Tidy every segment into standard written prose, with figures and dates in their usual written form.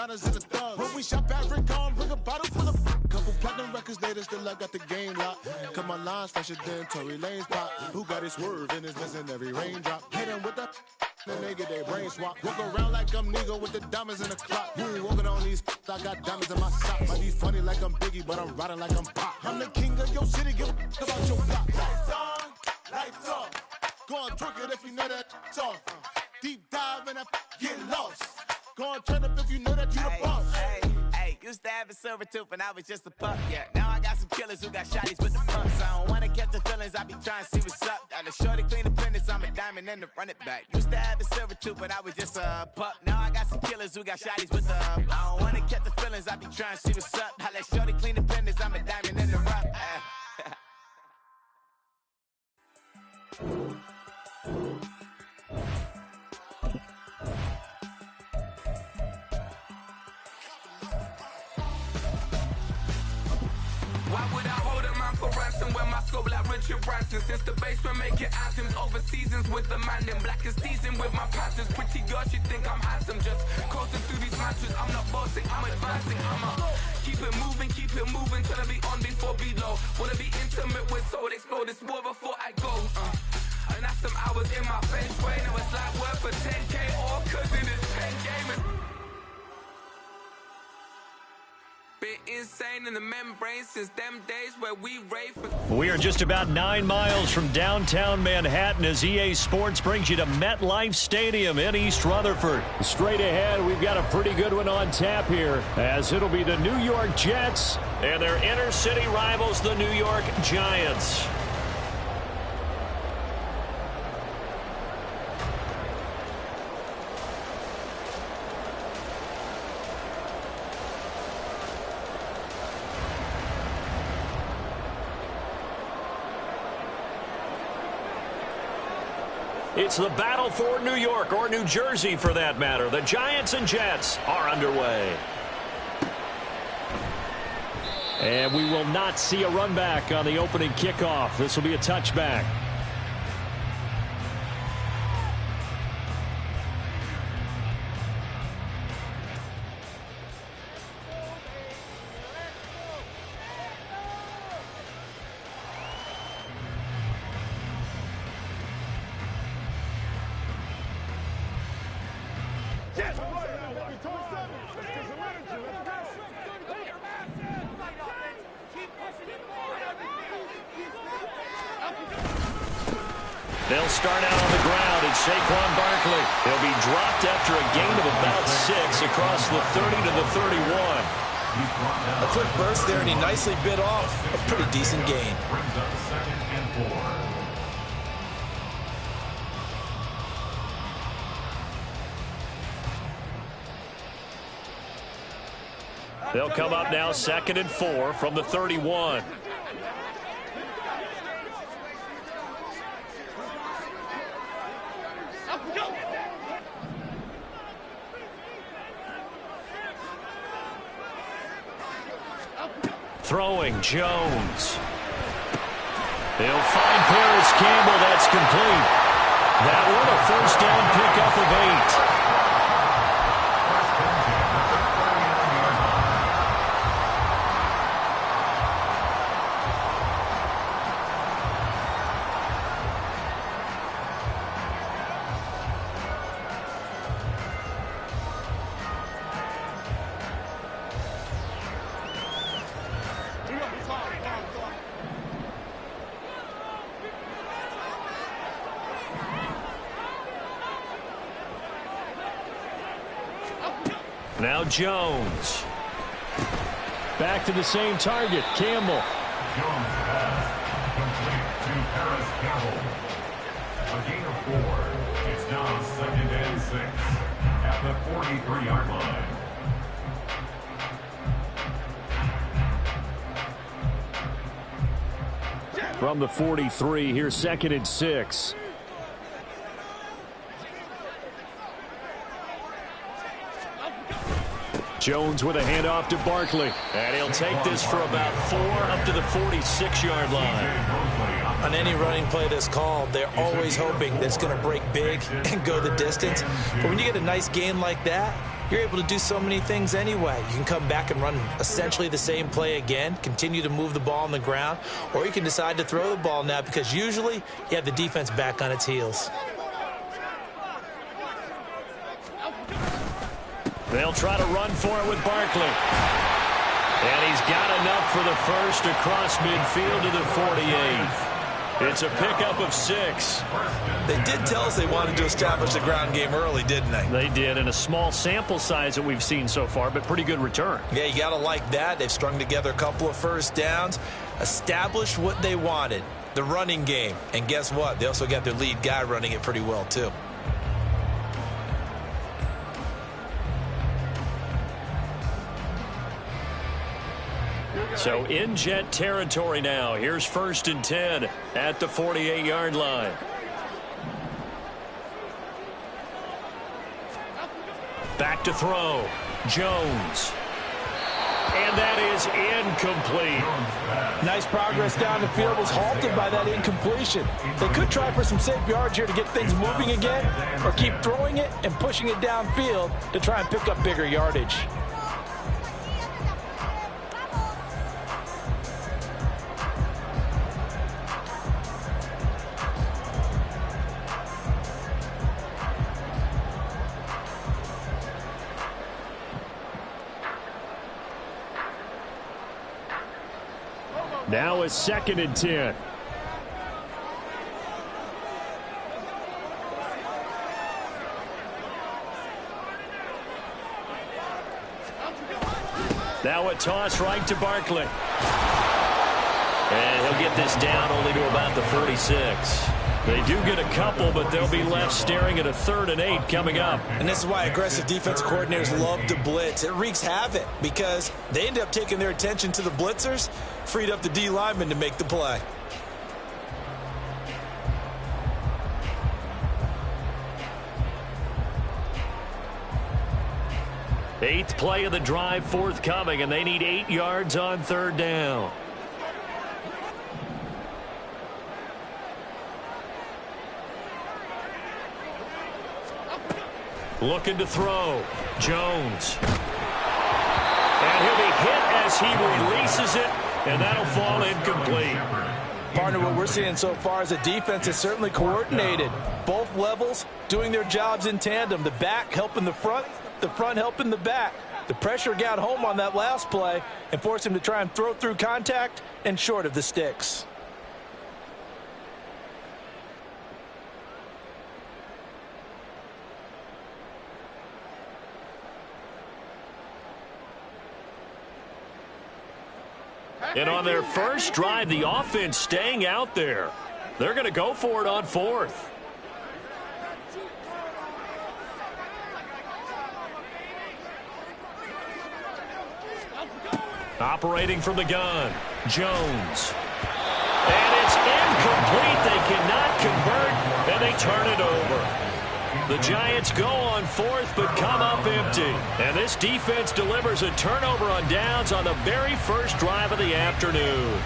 designers and the thugs. When we shop at Rincon, bring a bottle full of couple platinum records later, still I got the game locked. Cut my lines fresher than Tory Lane's pop. Who got his swerve and is missing every raindrop? Hit him with the and they get their brain swap. Walk around like I'm Nego with the diamonds in the clock. You ain't walking on these I got diamonds in my socks. Might be funny like I'm Biggie, but I'm riding like I'm Pop. I'm the king of your city, give a about your block. Lights on, lights off. Go on, twerk it if you know that talk. Deep dive and get lost. Go on, turn up if you know that you the boss. Used to have a silver tooth and I was just a pup, yeah. Now I got some killers who got shotties with the pumps. I don't wanna catch the feelings, I be trying to see what's up. Got a shorty clean the pendants, I'm a diamond and to run it back. Used to have a silver tooth but I was just a pup. Now I got some killers who got shotties with the I don't wanna catch the feelings, I be trying to see what's up. I let shorty clean the pendants, I'm a diamond in the rough. Why would I hold a man for ransom when my scope like Richard Branson? Since the basement making anthems over seasons with the man in black is seasoned with my patterns. Pretty girl, she think I'm handsome. Just coasting through these mantras. I'm not bossing, I'm advancing. I'ma keep it moving till I be on before below. Wanna be intimate with soul, explode this war before I go. And that's some hours in my feng shui. Now it's like work for 10K all cause in this pen game is been insane in the membrane since them days where we rave for. We are just about 9 miles from downtown Manhattan as EA Sports brings you to MetLife Stadium in East Rutherford. Straight ahead, we've got a pretty good one on tap here, as it'll be the New York Jets and their inner-city rivals, the New York Giants. It's the battle for New York, or New Jersey for that matter. The Giants and Jets are underway. And we will not see a run back on the opening kickoff. This will be a touchback. They'll start out on the ground, and Saquon Barkley. He'll be dropped after a gain of about 6 across the 30 to the 31. A quick burst there, and he nicely bit off a pretty decent gain. They'll come up now 2nd and 4 from the 31. Throwing Jones. They'll find Paris Campbell. That's complete. That one a first down pickup of 8. Now Jones. Back to the same target, Campbell. Jones pass complete to Paris Campbell. A gain of 4. It's now 2nd and 6 at the 43-yard line. From the 43, here's 2nd and 6. Jones with a handoff to Barkley. And he'll take this for about 4 up to the 46-yard line. On any running play that's called, they're always hoping that it's going to break big and go the distance. But when you get a nice gain like that, you're able to do so many things anyway. You can come back and run essentially the same play again, continue to move the ball on the ground, or you can decide to throw the ball now because usually you have the defense back on its heels. They'll try to run for it with Barkley. And he's got enough for the first across midfield to the 48. It's a pickup of 6. They did tell us they wanted to establish the ground game early, didn't they? They did, in a small sample size that we've seen so far, but pretty good return. Yeah, you got to like that. They've strung together a couple of first downs, established what they wanted, the running game. And guess what? They also got their lead guy running it pretty well, too. So in Jet territory now. Here's 1st and 10 at the 48-yard line. Back to throw. Jones. And that is incomplete. Nice progress down the field, was halted by that incompletion. They could try for some safe yards here to get things moving again, or keep throwing it and pushing it downfield to try and pick up bigger yardage. Now it's 2nd and 10. Now a toss right to Barkley. And he'll get this down only to about the 46. They do get a couple, but they'll be left staring at a 3rd and 8 coming up. And this is why aggressive defensive coordinators love to blitz. It wreaks havoc because they end up taking their attention to the blitzers, freed up the D lineman to make the play. Eighth play of the drive forthcoming, and they need 8 yards on 3rd down. Looking to throw. Jones. And he'll be hit as he releases it, and that'll fall incomplete. Partner, what we're seeing so far is the defense is certainly coordinated. Both levels doing their jobs in tandem. The back helping the front helping the back. The pressure got home on that last play and forced him to try and throw through contact and short of the sticks. And on their first drive, the offense staying out there. They're going to go for it on 4th. Operating from the gun, Jones. And it's incomplete. They cannot convert, and they turn it over. The Giants go on 4th, but come up empty. And this defense delivers a turnover on downs on the very first drive of the afternoon.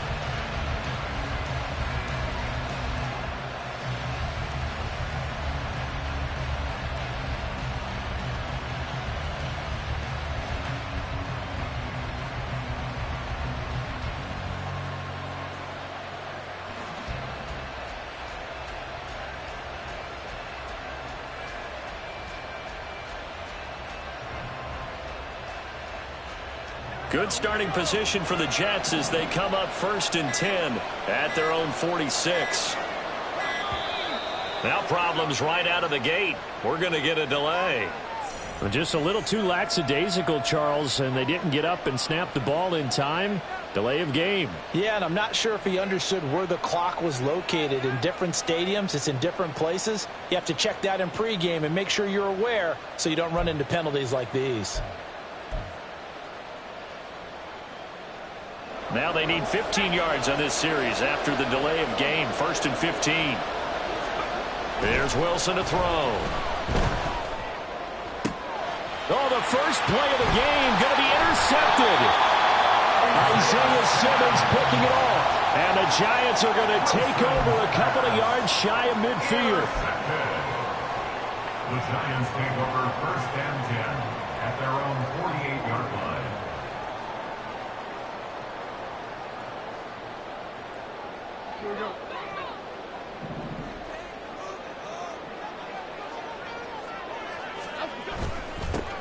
Good starting position for the Jets as they come up 1st and 10 at their own 46. Now problems right out of the gate. We're going to get a delay. Just a little too lackadaisical, Charles, and they didn't get up and snap the ball in time. Delay of game. Yeah, and I'm not sure if he understood where the clock was located. In different stadiums, it's in different places. You have to check that in pregame and make sure you're aware so you don't run into penalties like these. Now they need 15 yards on this series after the delay of game. 1st and 15. There's Wilson to throw. Oh, the first play of the game going to be intercepted. Isaiah Simmons picking it off. And the Giants are going to take over a couple of yards shy of midfield. The Giants take over 1st and 10 at their own 48-yard line.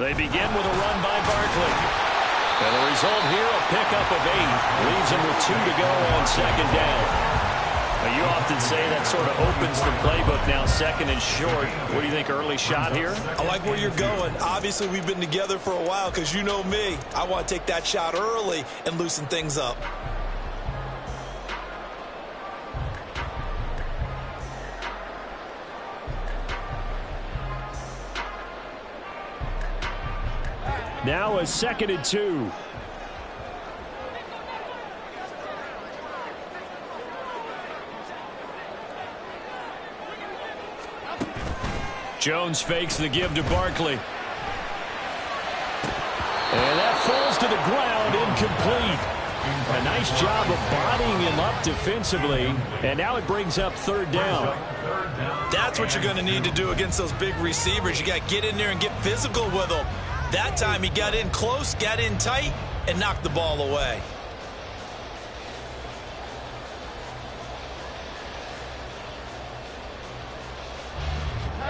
They begin with a run by Barkley. And the result here, a pickup of 8. Leaves them with 2 to go on second down. Now, you often say that sort of opens the playbook now, second and short. What do you think, early shot here? I like where you're going. Obviously, we've been together for a while because you know me. I want to take that shot early and loosen things up. Now a 2nd and 2. Jones fakes the give to Barkley. And that falls to the ground, incomplete. A nice job of bodying him up defensively. And now it brings up 3rd down. That's what you're going to need to do against those big receivers. You got to get in there and get physical with them. That time he got in close, got in tight, and knocked the ball away.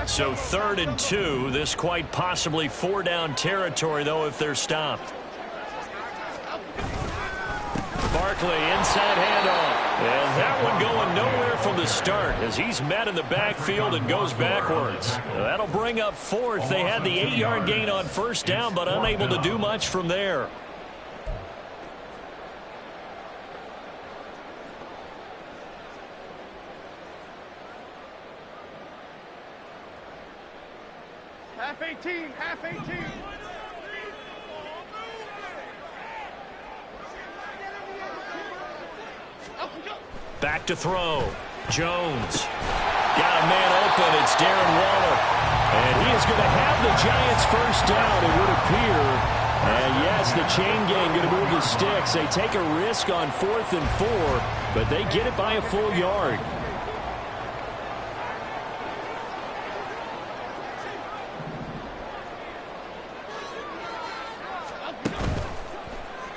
So 3rd and 2. This quite possibly 4-down territory, though, if they're stopped. Barkley, inside handoff. And that one going nowhere from the start as he's met in the backfield and goes backwards. That'll bring up 4th. They had the 8-yard gain on 1st down, but unable to do much from there. Half 18, half 18. Back to throw. Jones. Got a man open. It's Darren Waller. And he is going to have the Giants first down, it would appear. And yes, the chain gang going to move the sticks. They take a risk on 4th and 4, but they get it by a full yard.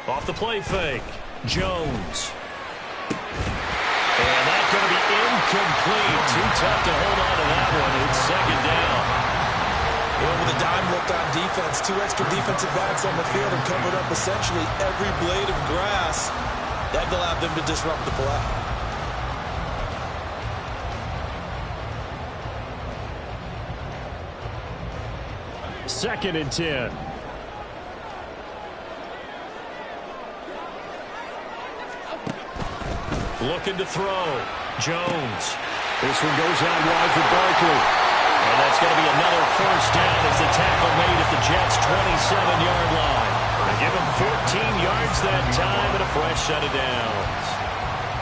Off the play fake. Jones. And that's going to be incomplete. Too tough to hold on to that one. It's 2nd down. With a dime look on defense, 2 extra defensive backs on the field and covered up essentially every blade of grass. That allowed them to disrupt the play. Second and 10. Looking to throw. Jones. This one goes out wide for Barkley. And that's going to be another 1st down as the tackle made at the Jets' 27-yard line. They give him 14 yards that time and a fresh set of downs.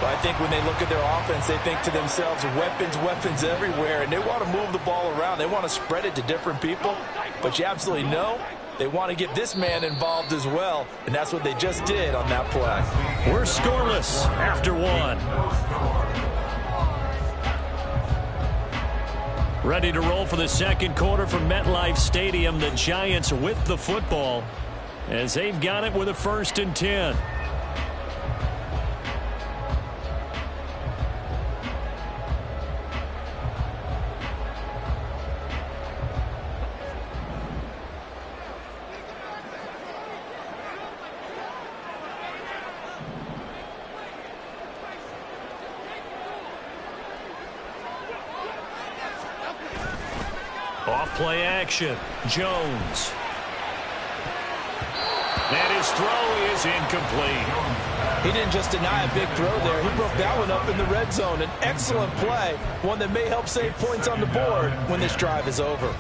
But I think when they look at their offense, they think to themselves, weapons, weapons everywhere, and they want to move the ball around. They want to spread it to different people. But you absolutely know they want to get this man involved as well, and that's what they just did on that play. We're scoreless after 1. Ready to roll for the 2nd quarter from MetLife Stadium. The Giants with the football as they've got it with a 1st and 10. Off-play action. Jones. And his throw is incomplete. He didn't just deny a big throw there. He broke that one up in the red zone. An excellent play, one that may help save points on the board when this drive is over.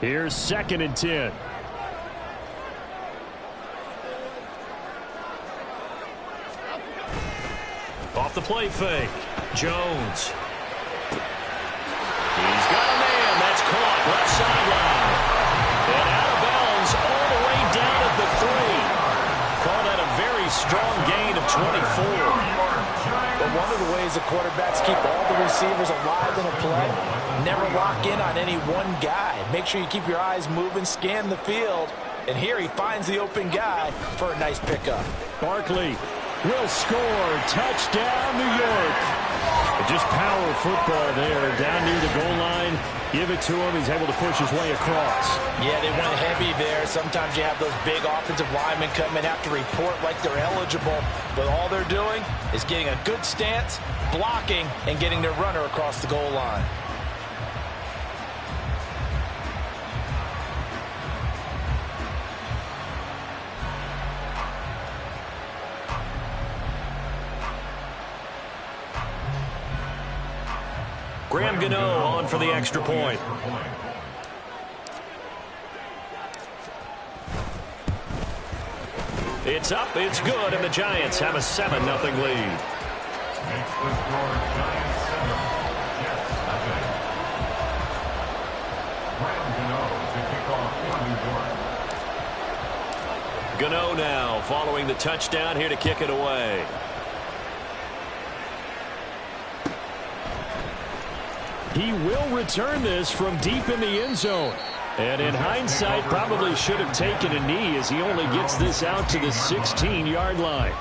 Here's 2nd and 10. Off the play fake. Jones. He's got a man. That's caught. Left sideline. And out of bounds all the way down at the 3. Called out a very strong gain of 24. But one of the ways the quarterbacks keep all the receivers alive in a play. Never lock in on any one guy. Make sure you keep your eyes moving, scan the field. And here he finds the open guy for a nice pickup. Barkley will score. Touchdown, New York. Just power football there. Down near the goal line. Give it to him. He's able to push his way across. Yeah, they went heavy there. Sometimes you have those big offensive linemen come and have to report like they're eligible. But all they're doing is getting a good stance, blocking, and getting their runner across the goal line. Graham Gano on for the extra point. It's up, it's good, and the Giants have a 7-0 lead. Makes the score Giants 7, Jets nothing. Graham Gano to kick off for New York. Gano now following the touchdown here to kick it away. He will return this from deep in the end zone. And in hindsight, probably should have taken a knee as he only gets this out to the 16-yard line.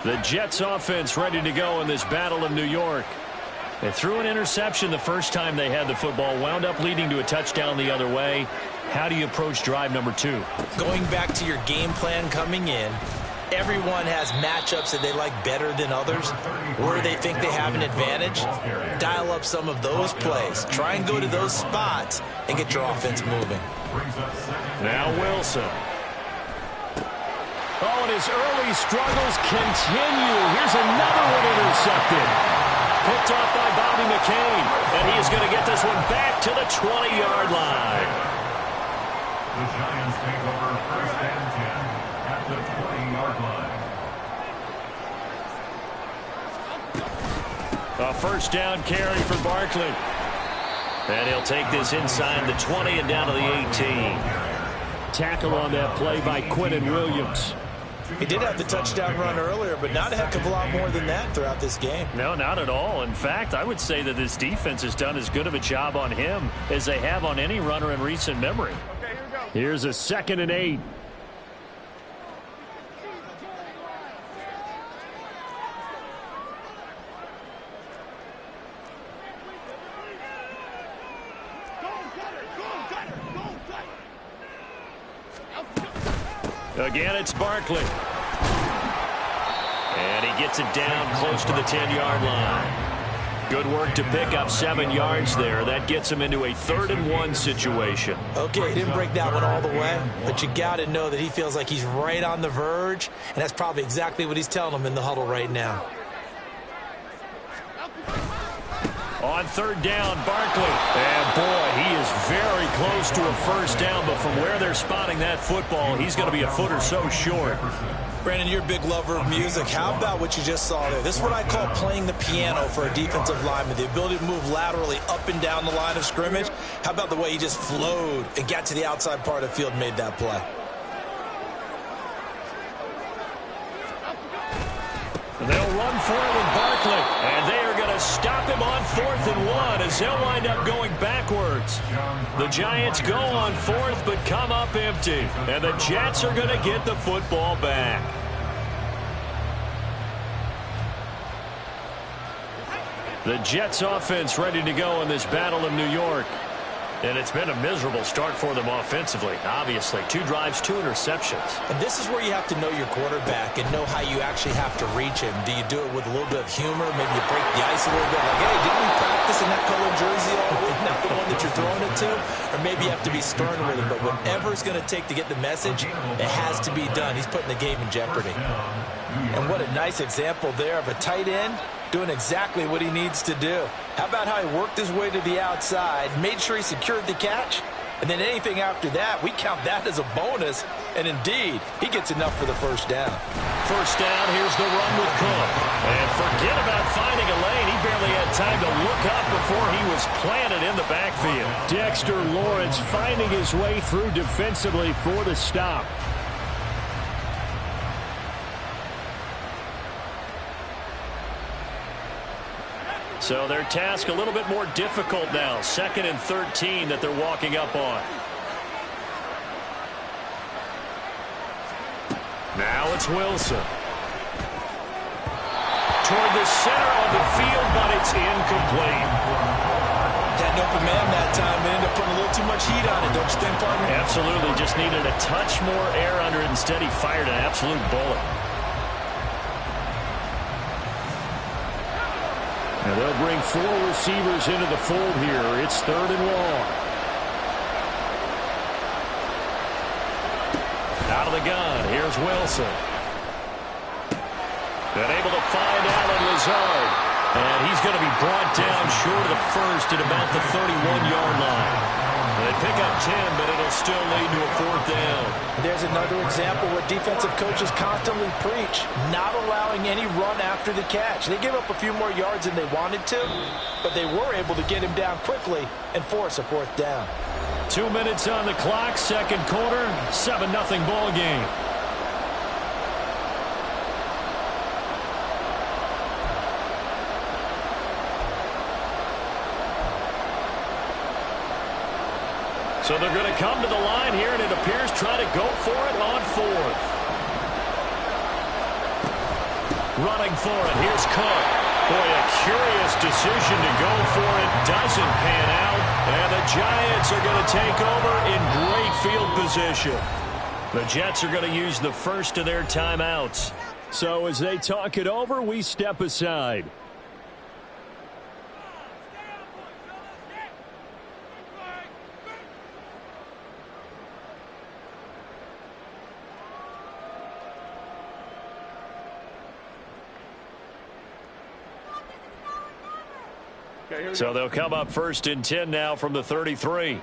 The Jets offense ready to go in this Battle of New York. They threw an interception the first time they had the football, wound up leading to a touchdown the other way. How do you approach drive number 2? Going back to your game plan coming in, everyone has matchups that they like better than others, where they think they have an advantage. Dial up some of those plays. Try and go to those spots and get your offense moving. Now Wilson. Oh, and his early struggles continue. Here's another one intercepted. Picked off by Bobby McCain, and he is going to get this one back to the 20-yard line. The Giants take over 1st and 10 at the 20-yard line. A first down carry for Barkley. And he'll take this inside the 20 and down to the 18. Tackle on that play by Quinnen Williams. He did have the touchdown run earlier, but not a heck of a lot more than that throughout this game. No, not at all. In fact, I would say that this defense has done as good of a job on him as they have on any runner in recent memory. Okay, here we go. Here's a 2nd and 8. Again, it's Barkley. And he gets it down close to the 10-yard line. Good work to pick up 7 yards there. That gets him into a 3rd and 1 situation. Okay, he didn't break that one all the way, but you got to know that he feels like he's right on the verge, and that's probably exactly what he's telling them in the huddle right now. On 3rd down, Barkley. And boy, he is very close to a first down, but from where they're spotting that football, he's going to be a foot or so short. Brandon, you're a big lover of music. How about what you just saw there? This is what I call playing the piano for a defensive lineman, the ability to move laterally up and down the line of scrimmage. How about the way he just flowed and got to the outside part of the field and made that play? They'll run for it with Barkley, and they are going to stop him on 4th and 1 as they'll wind up going backwards. The Giants go on 4th but come up empty, and the Jets are going to get the football back. The Jets offense ready to go in this Battle of New York. And it's been a miserable start for them offensively. Obviously, 2 drives, 2 interceptions. And this is where you have to know your quarterback and know how you actually have to reach him. Do you do it with a little bit of humor? Maybe you break the ice a little bit. Like, hey, didn't we practice in that colored jersey all week? Not the one that you're throwing it to? Or maybe you have to be stern with him. But whatever it's going to take to get the message, it has to be done. He's putting the game in jeopardy. And what a nice example there of a tight end doing exactly what he needs to do. How about how he worked his way to the outside, made sure he secured the catch, and then anything after that, we count that as a bonus And indeed, he gets enough for the first down. First down, here's the run with Cook. And forget about finding a lane. He barely had time to look up before he was planted in the backfield. Dexter Lawrence finding his way through defensively for the stop. So their task a little bit more difficult now. 2nd and 13 that they're walking up on. Now it's Wilson. Toward the center of the field, but it's incomplete. Had an open man that time. They ended up putting a little too much heat on it, don't you think, partner? Absolutely. Just needed a touch more air under it. Instead, he fired an absolute bullet. Now they'll bring 4 receivers into the fold here. It's 3rd and long. Out of the gun, here's Wilson. And able to find Allen Lazard. And he's going to be brought down short of the first at about the 31-yard line. They pick up 10, but it'll still lead to a 4th down. There's another example where defensive coaches constantly preach, not allowing any run after the catch. They gave up a few more yards than they wanted to, but they were able to get him down quickly and force a 4th down. 2 minutes on the clock, 2nd quarter, 7-0 ball game. So they're going to come to the line here, and it appears try to go for it on 4th. Running for it, here's Cook. Boy, a curious decision to go for it. Doesn't pan out, and the Giants are going to take over in great field position. The Jets are going to use the first of their timeouts. So as they talk it over, we step aside. So they'll come up 1st and 10 now from the 33.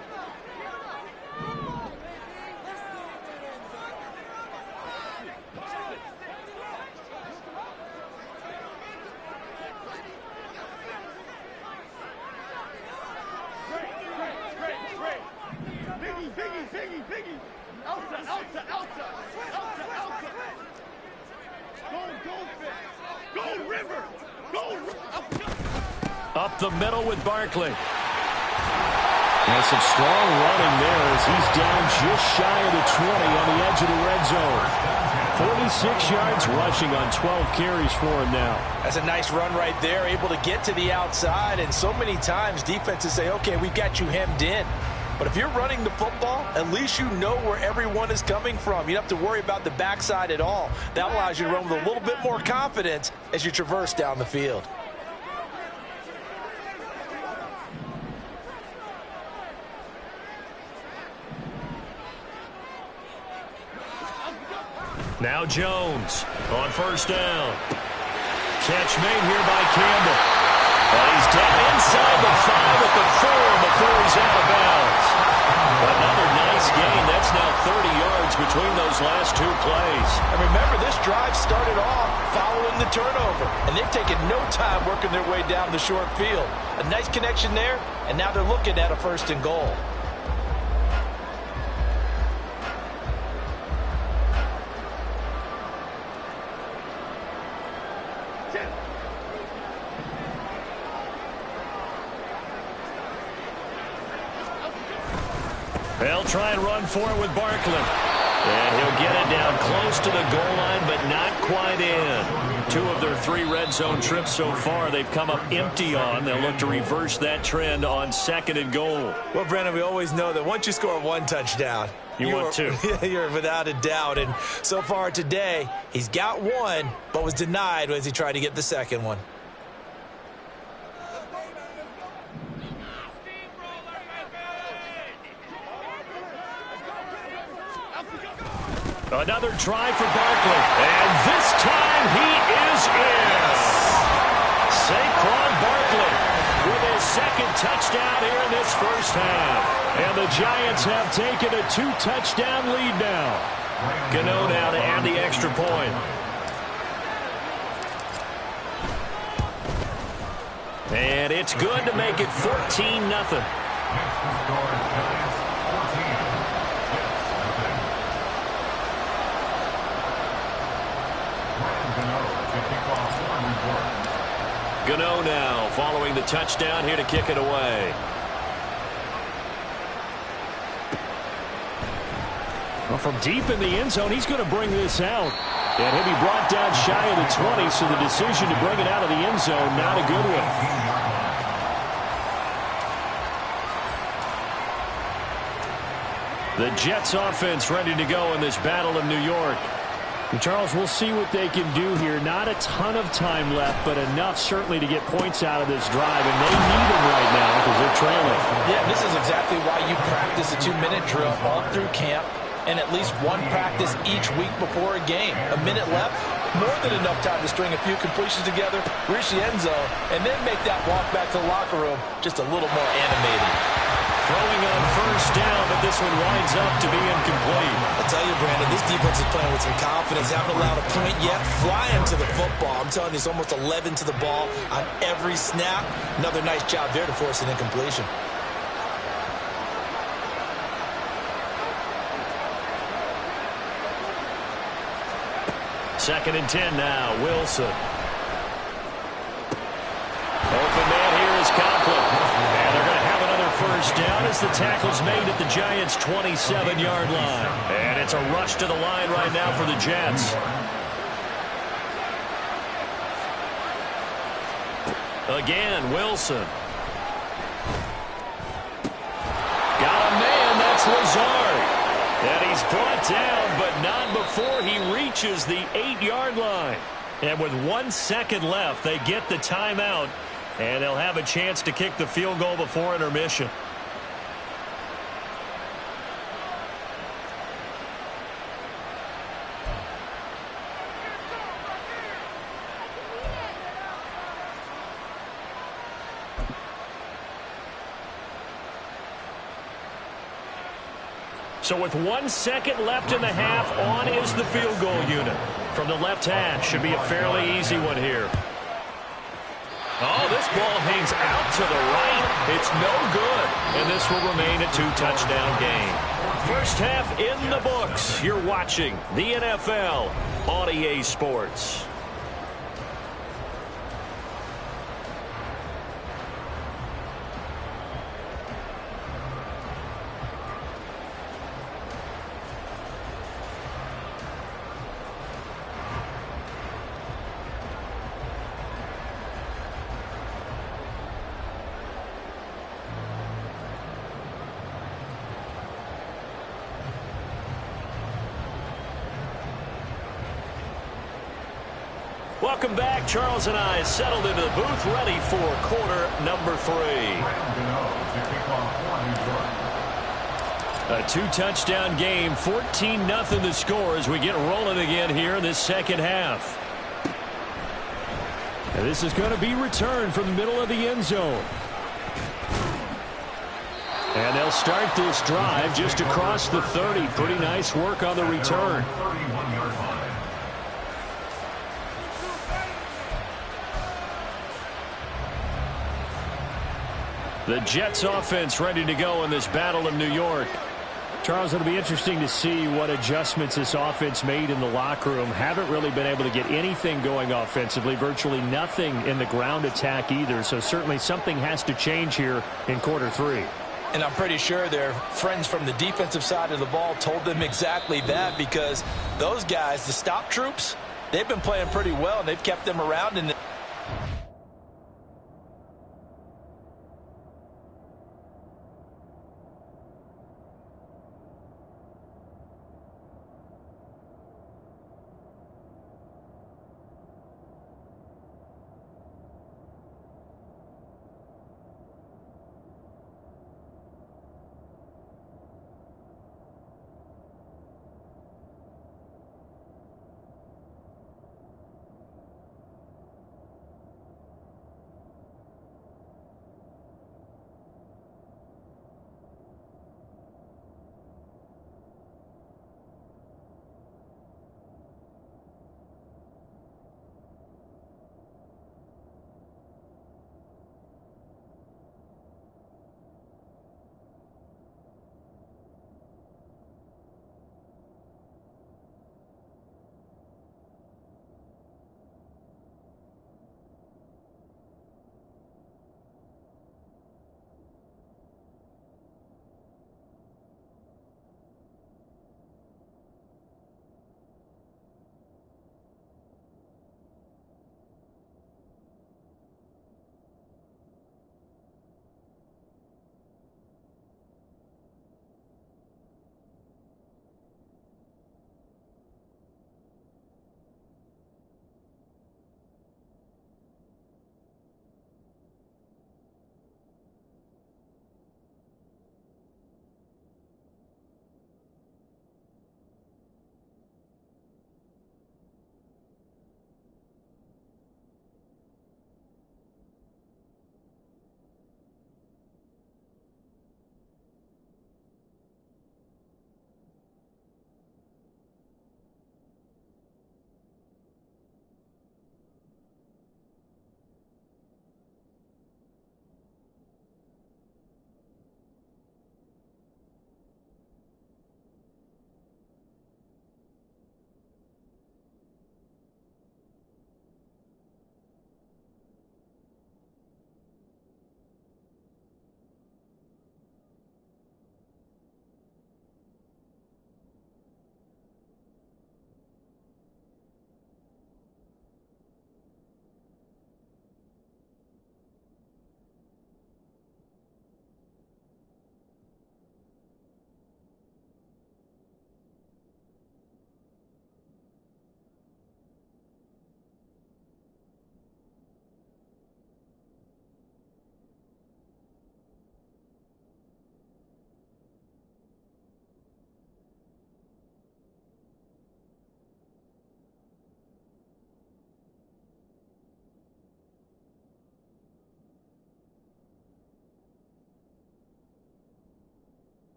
Up the middle with Barkley. And some strong running there as he's down just shy of the 20 on the edge of the red zone. 46 yards rushing on 12 carries for him now. That's a nice run right there, able to get to the outside. And so many times defenses say, okay, we've got you hemmed in. But if you're running the football, at least you know where everyone is coming from. You don't have to worry about the backside at all. That allows you to run with a little bit more confidence as you traverse down the field. Now Jones on 1st down. Catch made here by Campbell. And he's down inside the 5 at the 4 before he's out of bounds. Another nice gain. That's now 30 yards between those last 2 plays. And remember, this drive started off following the turnover. And they've taken no time working their way down the short field. A nice connection there, and now they're looking at a 1st and goal. They'll try and run for it with Barkley. And he'll get it down close to the goal line, but not quite in. 2 of their 3 red zone trips so far they've come up empty on. They'll look to reverse that trend on 2nd and goal. Well, Brandon, we always know that once you score 1 touchdown, want 2. You're without a doubt. And so far today, he's got 1, but was denied as he tried to get the 2nd one. Another try for Barkley. And this time he is in. Saquon Barkley with his 2nd touchdown here in this 1st half. And the Giants have taken a 2-touchdown lead now. Gano now to add the extra point. And it's good to make it 14-0. Gano now following the touchdown here to kick it away. Well, from deep in the end zone, he's going to bring this out. And he'll be brought down shy of the 20, so the decision to bring it out of the end zone, not a good one. The Jets offense ready to go in this battle of New York. And Charles, we'll see what they can do here. Not a ton of time left, but enough certainly to get points out of this drive, and they need them right now because they're trailing. Yeah, this is exactly why you practice a 2-minute drill all through camp, and at least one practice each week before a game. A minute left, more than enough time to string a few completions together, reach the end zone, and then make that walk back to the locker room just a little more animated. Throwing on first down, but this one winds up to be incomplete. I tell you, Brandon, this defense is playing with some confidence. Haven't allowed a point yet. Flying to the football. I'm telling you, it's almost 11 to the ball on every snap. Another nice job there to force an incompletion. Second and 10 now. Wilson. Open man here is Conklin. And they're going to have another first down as the tackle's made at the Giants' 27-yard line. And it's a rush to the line right now for the Jets. Again, Wilson. Got a man, that's Lazard. And he's brought down, but not before he reaches the 8-yard line. And with 1 second left, they get the timeout, and they'll have a chance to kick the field goal before intermission. So with 1 second left in the half, on is the field goal unit. From the left hash, should be a fairly easy one here. Oh, this ball hangs out to the right. It's no good. And this will remain a 2-touchdown game. First half in the books. You're watching the NFL on EA Sports. Welcome back. Charles and I settled into the booth, ready for quarter number 3. A 2-touchdown game, 14-0 the score as we get rolling again here in this second half. And this is going to be returned from the middle of the end zone. And they'll start this drive just across the 30. Pretty nice work on the return. The Jets offense ready to go in this battle of New York. Charles, it'll be interesting to see what adjustments this offense made in the locker room. Haven't really been able to get anything going offensively, virtually nothing in the ground attack either. So certainly something has to change here in quarter 3. And I'm pretty sure their friends from the defensive side of the ball told them exactly that, because those guys, the stop troops, they've been playing pretty well, and they've kept them around in the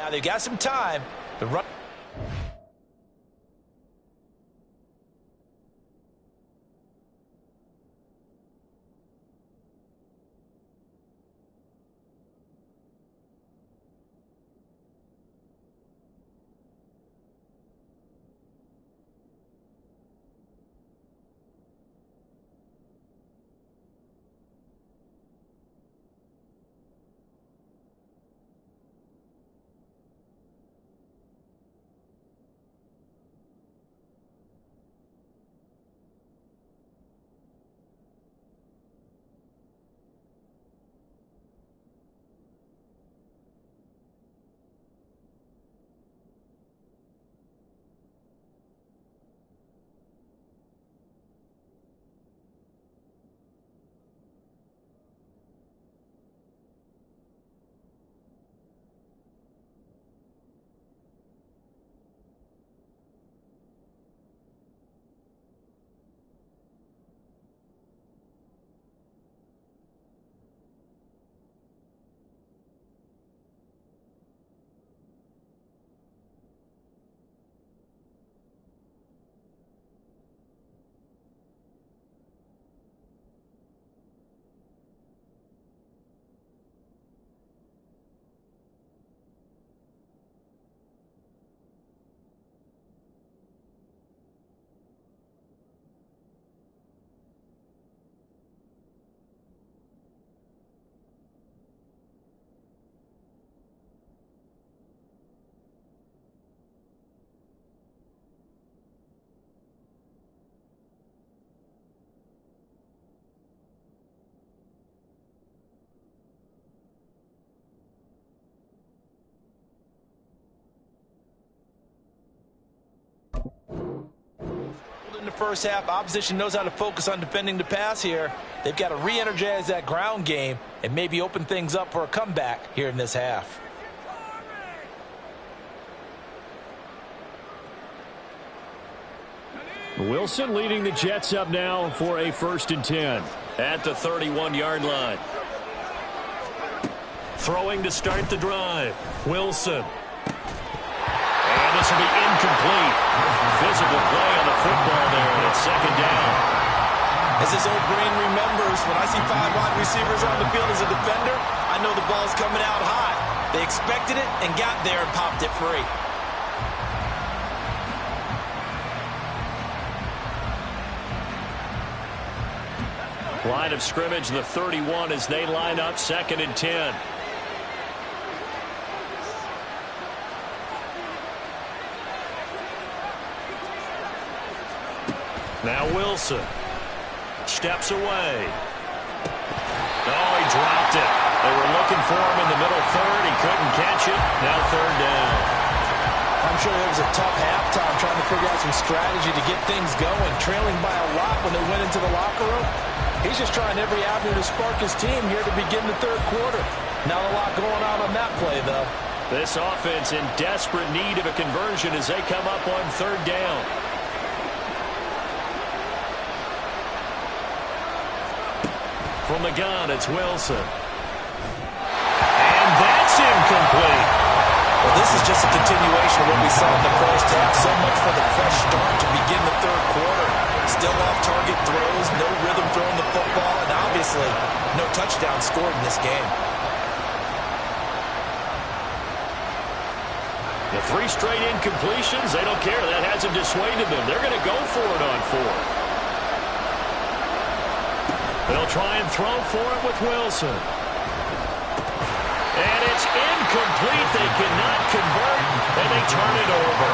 Now they've got some time. The run. In the first half, opposition knows how to focus on defending the pass here. They've got to re-energize that ground game and maybe open things up for a comeback here in this half. Wilson leading the Jets up now for a 1st and 10 at the 31-yard line. Throwing to start the drive. Wilson. And this will be incomplete. Physical play on the football there, and it's 2nd down. As this old brain remembers, when I see 5 wide receivers on the field as a defender, I know the ball's coming out high. They expected it and got there and popped it free. Line of scrimmage, the 31 as they line up 2nd and 10. Now Wilson steps away. Oh, he dropped it. They were looking for him in the middle third. He couldn't catch it. Now 3rd down. I'm sure it was a tough halftime trying to figure out some strategy to get things going. Trailing by a lot when they went into the locker room. He's just trying every avenue to spark his team here to begin the 3rd quarter. Not a lot going on that play, though. This offense in desperate need of a conversion as they come up on 3rd down. From the gun, it's Wilson. And that's incomplete. Well, this is just a continuation of what we saw in the first half. So much for the fresh start to begin the 3rd quarter. Still off-target throws, no rhythm throwing the football, and obviously no touchdown scored in this game. The 3 straight incompletions, they don't care. That hasn't dissuaded them. They're going to go for it on 4th. They'll try and throw for it with Wilson. And it's incomplete. They cannot convert, and they turn it over.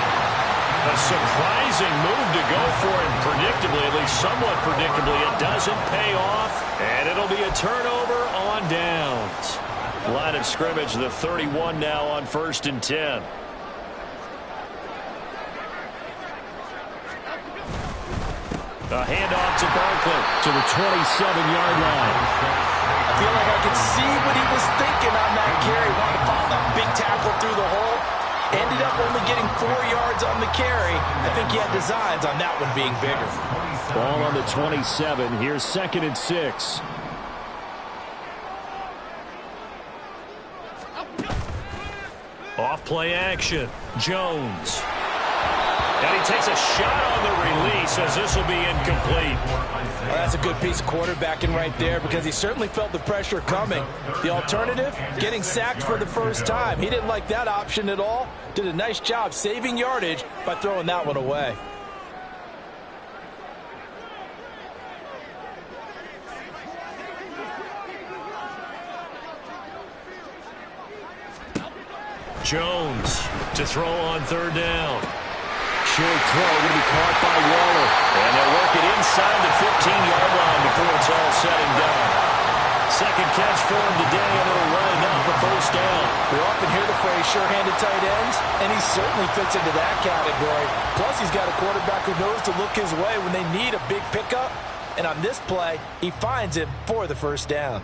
A surprising move to go for it predictably, at least somewhat predictably. It doesn't pay off, and it'll be a turnover on downs. Line of scrimmage, the 31 now on 1st and 10. A handoff to Barkley to the 27-yard line. I feel like I could see what he was thinking on that carry. Wanted to follow that big tackle through the hole. Ended up only getting 4 yards on the carry. I think he had designs on that one being bigger. Ball on the 27. Here's 2nd and 6. Off play action. Jones. And he takes a shot on the release as this will be incomplete. Well, that's a good piece of quarterbacking right there because he certainly felt the pressure coming. The alternative, getting sacked for the first time. He didn't like that option at all. Did a nice job saving yardage by throwing that one away. Jones to throw on third down. Short throw going to be caught by Waller. And they'll work it inside the 15-yard line before it's all said and done. Second catch for him today, and it'll run enough for first down. We often hear the phrase sure-handed tight ends, and he certainly fits into that category. Plus, he's got a quarterback who knows to look his way when they need a big pickup. And on this play, he finds him for the first down.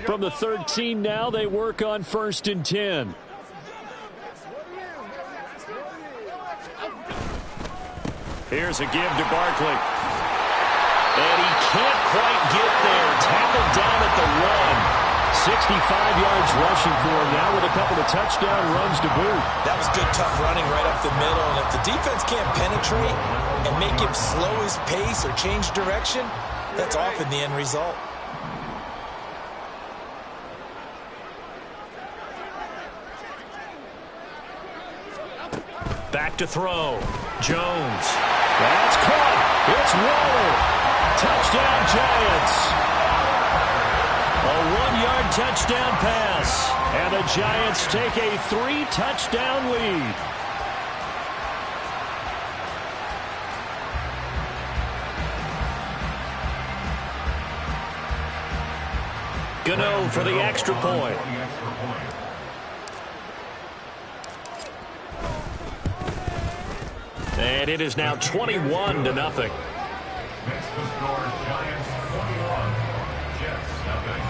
From the 13 now, they work on 1st and 10. Here's a give to Barkley. And he can't quite get there. Tackled down at the 1. 65 yards rushing for him now with a couple of touchdown runs to boot. That was good, tough running right up the middle. And if the defense can't penetrate and make him slow his pace or change direction, that's often the end result. Back to throw. Jones. That's caught. It's Waller. Touchdown, Giants. A 1-yard touchdown pass. And the Giants take a 3-touchdown lead. Gano for the extra point. And it is now 21-0. Next to score, Giants 21, Jets nothing.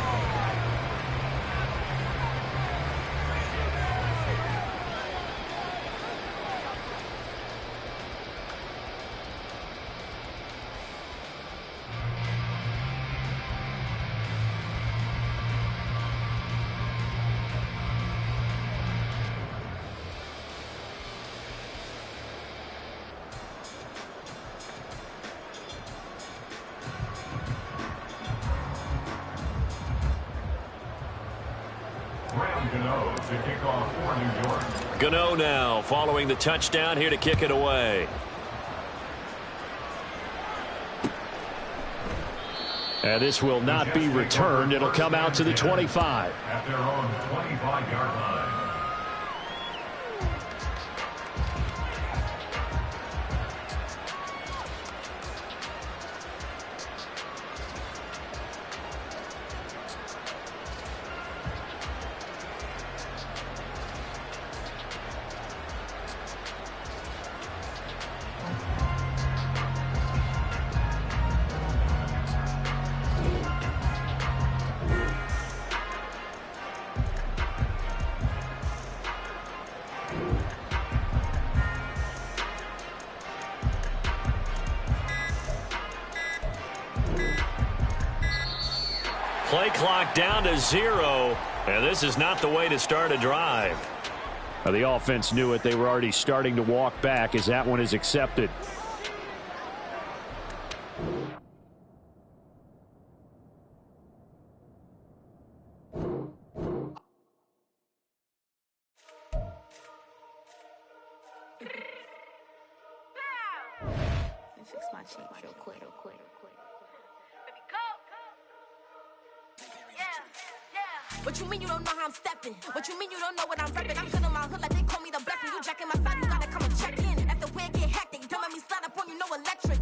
Gano now following the touchdown here to kick it away. And this will not be returned. It'll come out to the 25. At their own 25-yard line. Play clock down to 0, and this is not the way to start a drive. Now, the offense knew it. They were already starting to walk back as that one is accepted. Fix my cheeks real quick. What you mean you don't know how I'm stepping? What you mean you don't know what I'm repping? I'm good in my hood like they call me the blessing. You jacking my side, you gotta come and check in. After the way it get hectic, don't make me slide up on you, no electric.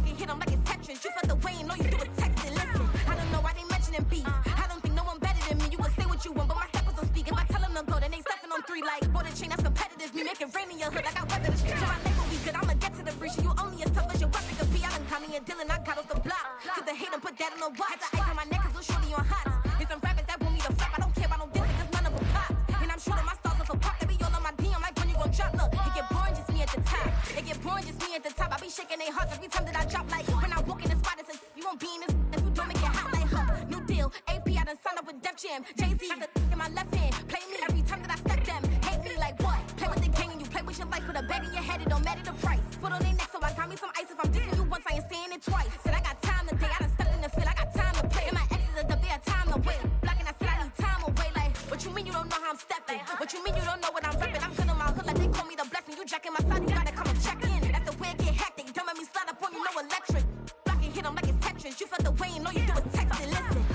You hit them like it's Tetris. You felt the way and all you do is texting. Listen, I don't know why they mentioning beef. I don't think no one better than me. You can say what you want, but my steppers don't speak. If I tell them to go, then they stepping on 3 like border chain. That's competitive. Me making rain in your hood like I weather the street. So my label we good. I'ma get to the breach. You only as tough as your weapon could be. I done Connie and Dylan. I got off the block. Cause the hate and put that on the watch. Had the ice on my neck cause little shorty on hot. It's some rappers that want me to flop. I don't care about no diss cause none of them pop. And I'm shooting my stars off a pop. They be all on my DM like when you gon' drop. Look, it get boring just me at the top. It get boring just me at the top. I be shaking their hearts every time that I drop. Like when I walk in the spot, it says you won't be in this if you don't make it hot. Like new deal, AP I done signed up with Def Jam. Jay-Z got the in my left hand, play me every time that I step them. Hate me like what? Play with the gang and you play with your life. Put a bag in your head, it don't matter the price. Foot on their neck, so I got me some ice. If I'm dissing you once, I ain't saying it twice. Said I got time today, I done stepped in the field, I got time to play. And my exes are up there, time to wait. Blocking, I said I need time away. Like what you mean you don't know how I'm stepping? What you mean you don't know what I'm repping? I'm good on my hood like they call me the blessing. You jacking my side, you gotta come and check in. That's the way it get hectic. Don't make me slide up on you, no electric. Blocking, hit them like it's Tetris. You felt the way and all you do is text and listen.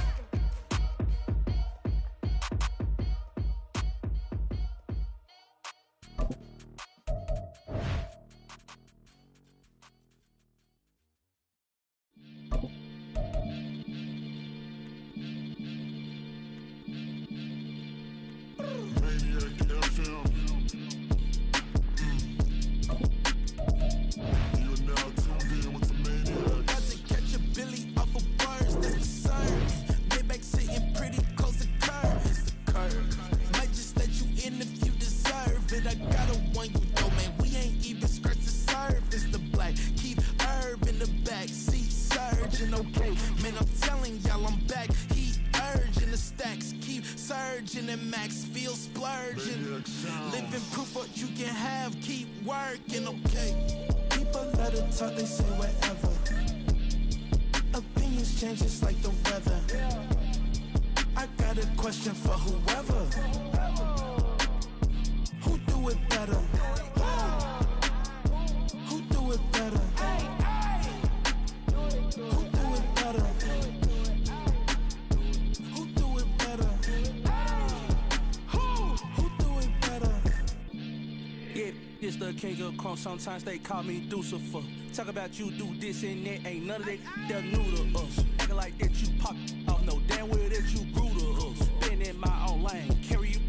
Sometimes they call me Lucifer. Talk about you do this and that. Ain't none of that. They're new to us. Acting like that you pop off. No damn well that you grew to us. Been in my own lane. Carry you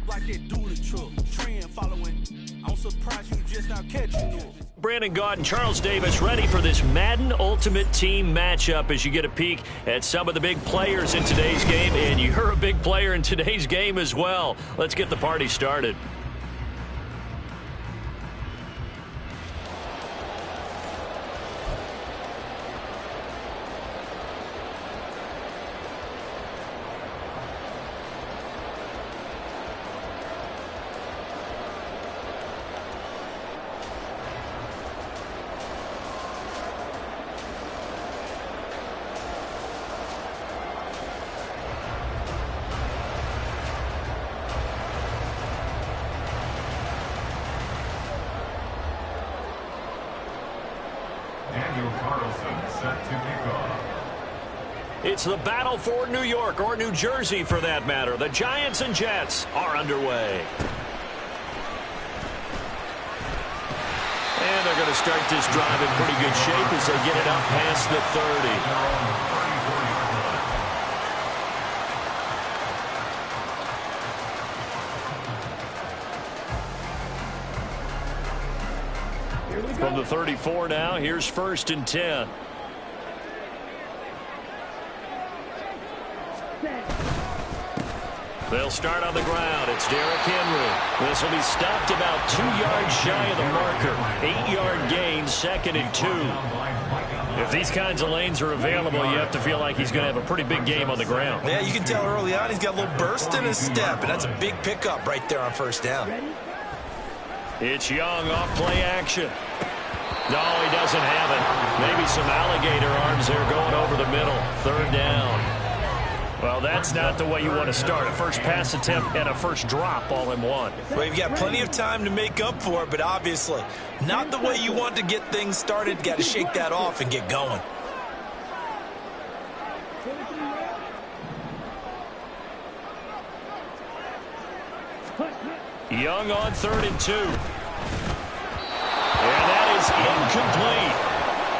like that dually truck. Trend following. I'm surprised you just now catching us. Brandon Gaudin, Charles Davis ready for this Madden Ultimate Team matchup as you get a peek at some of the big players in today's game. And you're a big player in today's game as well. Let's get the party started. It's the battle for New York, or New Jersey for that matter. The Giants and Jets are underway. And they're going to start this drive in pretty good shape as they get it up past the 30. From the 34 now, here's 1st and 10. They'll start on the ground. It's Derrick Henry. This will be stopped about 2 yards shy of the marker. 8-yard gain, 2nd and 2. If these kinds of lanes are available, you have to feel like he's going to have a pretty big game on the ground. Yeah, you can tell early on he's got a little burst in his step, and that's a big pickup right there on 1st down. It's Young off play action. No, he doesn't have it. Maybe some alligator arms there going over the middle. 3rd down. Well, that's not the way you want to start. A first pass attempt and a first drop all in one. Well, you've got plenty of time to make up for it, but obviously not the way you want to get things started. Got to shake that off and get going. Young on 3rd and 2. And that is incomplete.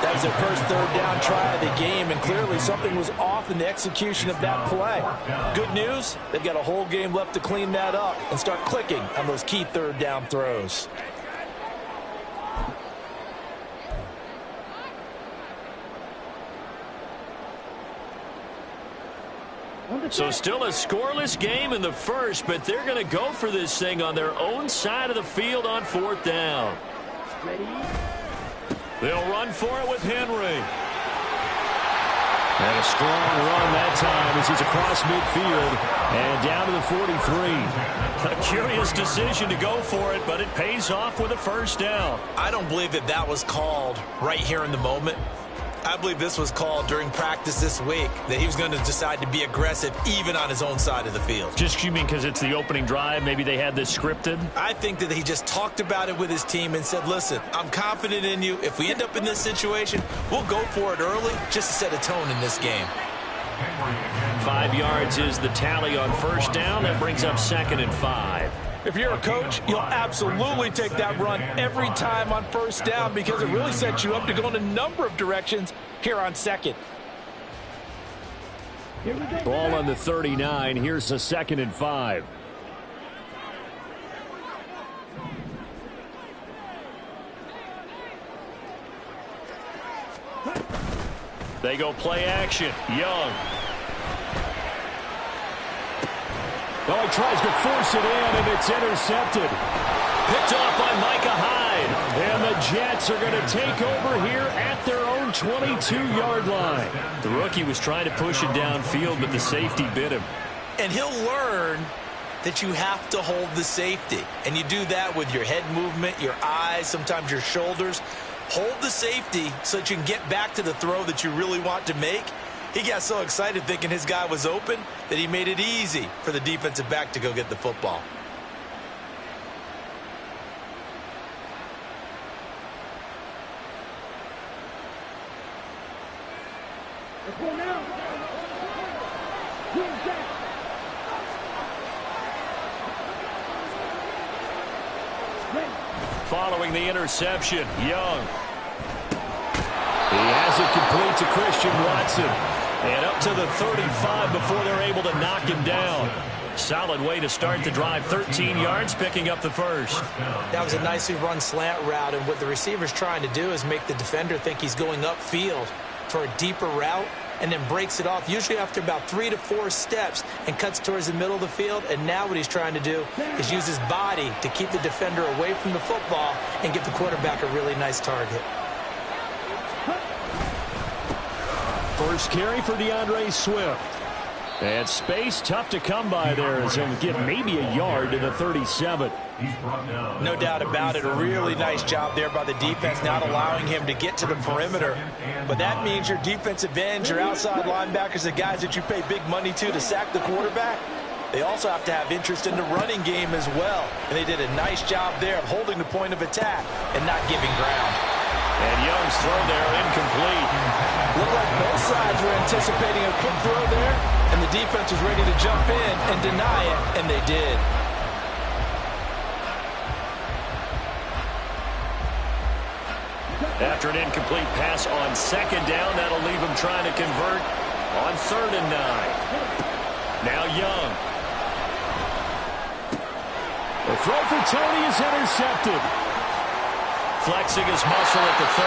That was their first 3rd down try of the game, and clearly something was off in the execution of that play. Good news, they've got a whole game left to clean that up and start clicking on those key 3rd down throws. So still a scoreless game in the first, but they're going to go for this thing on their own side of the field on 4th down. Ready? They'll run for it with Henry. And a strong run that time as he's across midfield and down to the 43. A curious decision to go for it, but it pays off with a first down. I don't believe that was called right here in the moment. I believe this was called during practice this week, that he was going to decide to be aggressive even on his own side of the field. Just you mean because it's the opening drive? Maybe they had this scripted? I think that he just talked about it with his team and said, listen, I'm confident in you. If we end up in this situation, we'll go for it early just to set a tone in this game. 5 yards is the tally on first down. That brings up 2nd and 5. If you're a coach, you'll absolutely take that run every time on first down because it really sets you up to go in a number of directions here on 2nd. Ball on the 39. Here's a 2nd and 5. They go play action. Young. Oh, he tries to force it in, and it's intercepted. Picked off by Micah Hyde. And the Jets are going to take over here at their own 22-yard line. The rookie was trying to push it downfield, but the safety bit him. And he'll learn that you have to hold the safety. And you do that with your head movement, your eyes, sometimes your shoulders. Hold the safety so that you can get back to the throw that you really want to make. He got so excited thinking his guy was open that he made it easy for the defensive back to go get the football. Following the interception, Young. He has it complete to Christian Watson. And up to the 35 before they're able to knock him down. Solid way to start the drive. 13 yards, picking up the first. That was a nicely run slant route, and what the receiver's trying to do is make the defender think he's going upfield for a deeper route, and then breaks it off, usually after about 3 to 4 steps, and cuts towards the middle of the field. And now what he's trying to do is use his body to keep the defender away from the football and give the quarterback a really nice target. First carry for DeAndre Swift. And space tough to come by there as he'll get maybe a yard to the 37. No doubt about it. A really nice job there by the defense, not allowing him to get to the perimeter. But that means your defensive ends, your outside linebackers, the guys that you pay big money to sack the quarterback, they also have to have interest in the running game as well. And they did a nice job there of holding the point of attack and not giving ground. And Young's throw there incomplete. Looked like both sides were anticipating a quick throw there, and the defense was ready to jump in and deny it, and they did. After an incomplete pass on second down, that'll leave him trying to convert on 3rd and 9. Now Young. The throw for Tony is intercepted. Flexing his muscle at the 30.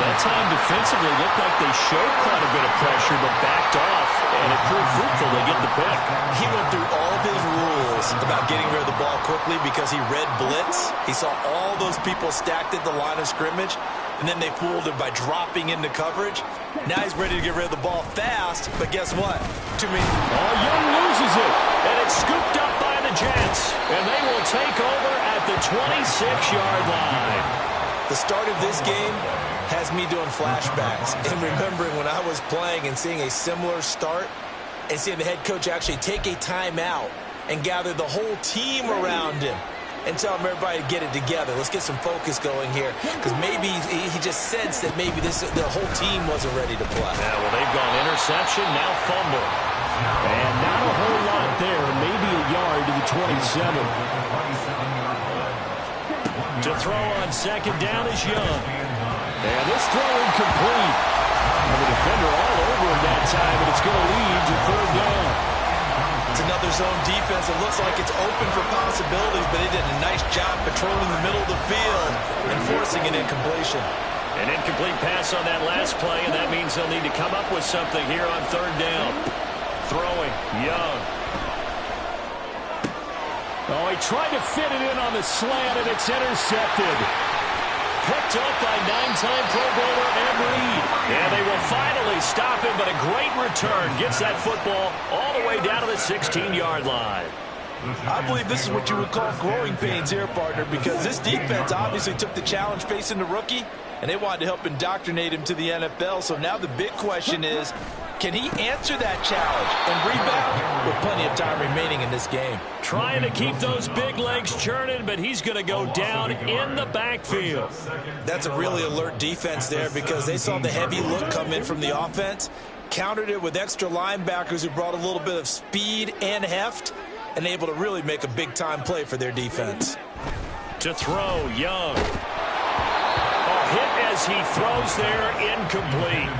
That time defensively looked like they showed quite a bit of pressure, but backed off, and it proved fruitful. They get the pick. He went through all of his rules about getting rid of the ball quickly because he read blitz. He saw all those people stacked at the line of scrimmage, and then they fooled him by dropping into coverage. Now he's ready to get rid of the ball fast, but guess what? Young loses it, and it's scooped up by the Jets, and they will take over at the 26-yard line. The start of this game has me doing flashbacks and remembering when I was playing and seeing a similar start and seeing the head coach actually take a timeout and gather the whole team around him and tell him everybody to get it together. Let's get some focus going here, because maybe he just sensed that maybe the whole team wasn't ready to play. Yeah, well, they've gone interception, now fumble. And not a whole lot there, maybe a yard to the 27. To throw on second down is Young. And this throw incomplete. And the defender all over him that time, and it's going to lead to 3rd down. It's another zone defense. It looks like it's open for possibilities, but they did a nice job patrolling the middle of the field and forcing an incompletion. An incomplete pass on that last play, and that means they'll need to come up with something here on 3rd down. Throwing, Young. Oh, he tried to fit it in on the slant, and it's intercepted. picked up by 9-time Pro Bowler Ed Reed. And they will finally stop him, but a great return gets that football all the way down to the 16-yard line. I believe this is what you would call growing pains here, partner, because this defense obviously took the challenge facing the rookie, and they wanted to help indoctrinate him to the NFL. So now the big question is, can he answer that challenge and rebound with plenty of time remaining in this game? Trying to keep those big legs churning, but he's going to go down in the backfield. That's a really alert defense there because they saw the heavy look come in from the offense, countered it with extra linebackers who brought a little bit of speed and heft, and able to really make a big-time play for their defense. To throw, Young. A hit as he throws there, incomplete.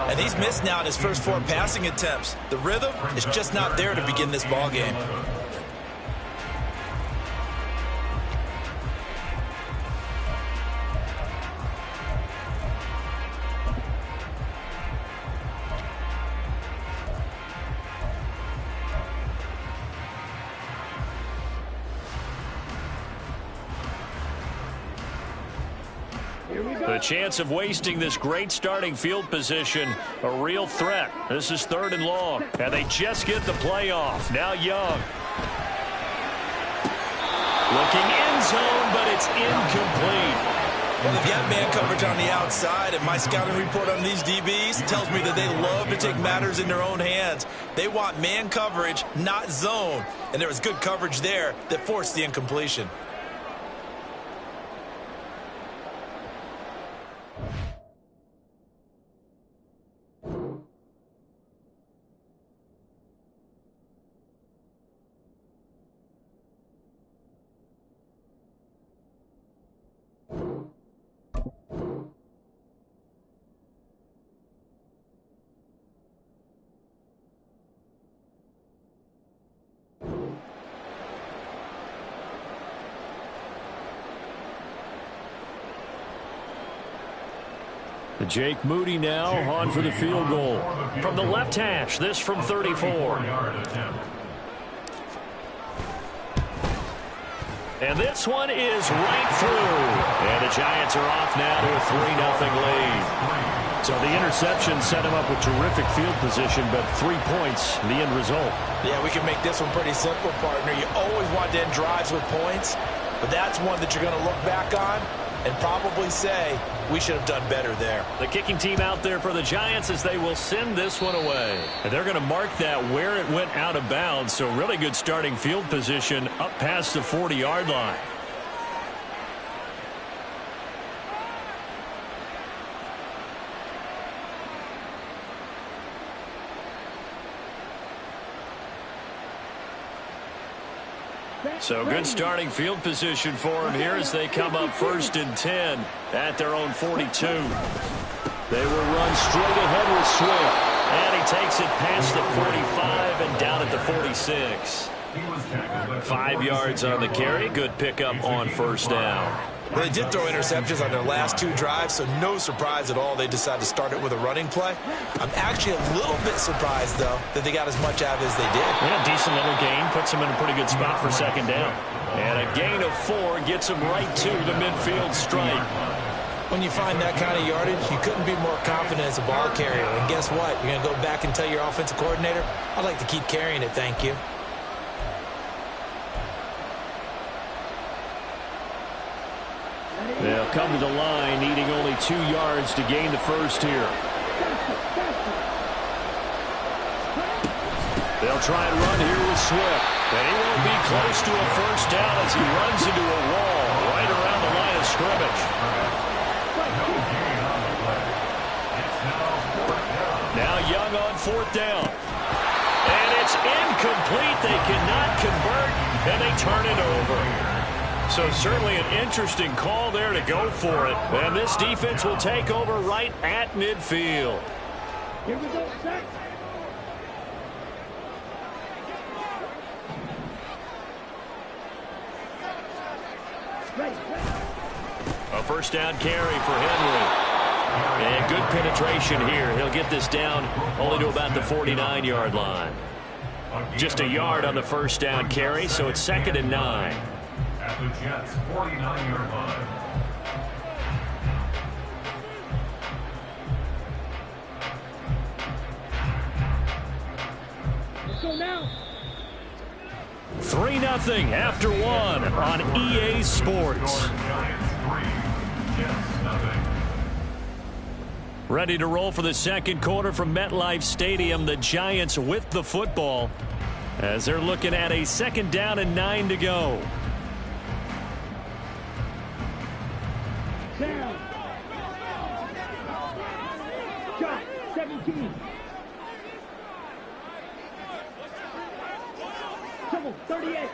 And he's missed now in his first 4 passing attempts. The rhythm is just not there to begin this ball game. The chance of wasting this great starting field position, a real threat. This is 3rd and long, and they just get the play off. Now Young. Looking end zone, but it's incomplete. Well, they've got man coverage on the outside, and my scouting report on these DBs tells me that they love to take matters in their own hands. They want man coverage, not zone, and there was good coverage there that forced the incompletion. Jake Moody now on for the field goal. From the left hash, this from 34. And this one is right through. And the Giants are off now to a 3-0 lead. So the interception set him up with terrific field position, but 3 points, the end result. Yeah, we can make this one pretty simple, partner. You always want to end drives with points, but that's one that you're going to look back on and probably say, we should have done better there. The kicking team out there for the Giants as they will send this one away. And they're going to mark that where it went out of bounds, so really good starting field position up past the 40-yard line. So good starting field position for them here as they come up 1st and 10 at their own 42. They will run straight ahead with Swift. And he takes it past the 45 and down at the 46. 5 yards on the carry. Good pickup on 1st down. Well, they did throw interceptions on their last 2 drives, so no surprise at all they decided to start it with a running play. I'm actually a little bit surprised, though, that they got as much out of it as they did. Yeah, decent little gain. Puts them in a pretty good spot for 2nd down. And a gain of 4 gets them right to the midfield stripe. When you find that kind of yardage, you couldn't be more confident as a ball carrier. And guess what? You're going to go back and tell your offensive coordinator, I'd like to keep carrying it, thank you. They'll come to the line, needing only 2 yards to gain the first here. They'll try and run here with Swift. And he won't be close to a 1st down as he runs into a wall right around the line of scrimmage. Now Young on 4th down. And it's incomplete. They cannot convert, and they turn it over. So certainly an interesting call there to go for it. And this defense will take over right at midfield. Here we go, set. A 1st down carry for Henry. And good penetration here. He'll get this down only to about the 49-yard line. Just a yard on the 1st down carry, so it's 2nd and 9. At the Jets' 49-yard line. 3-0 after 1 on EA Sports. Ready to roll for the second quarter from MetLife Stadium. The Giants with the football as they're looking at a 2nd down and 9 to go. Down. Shot. 17. Trouble. 38.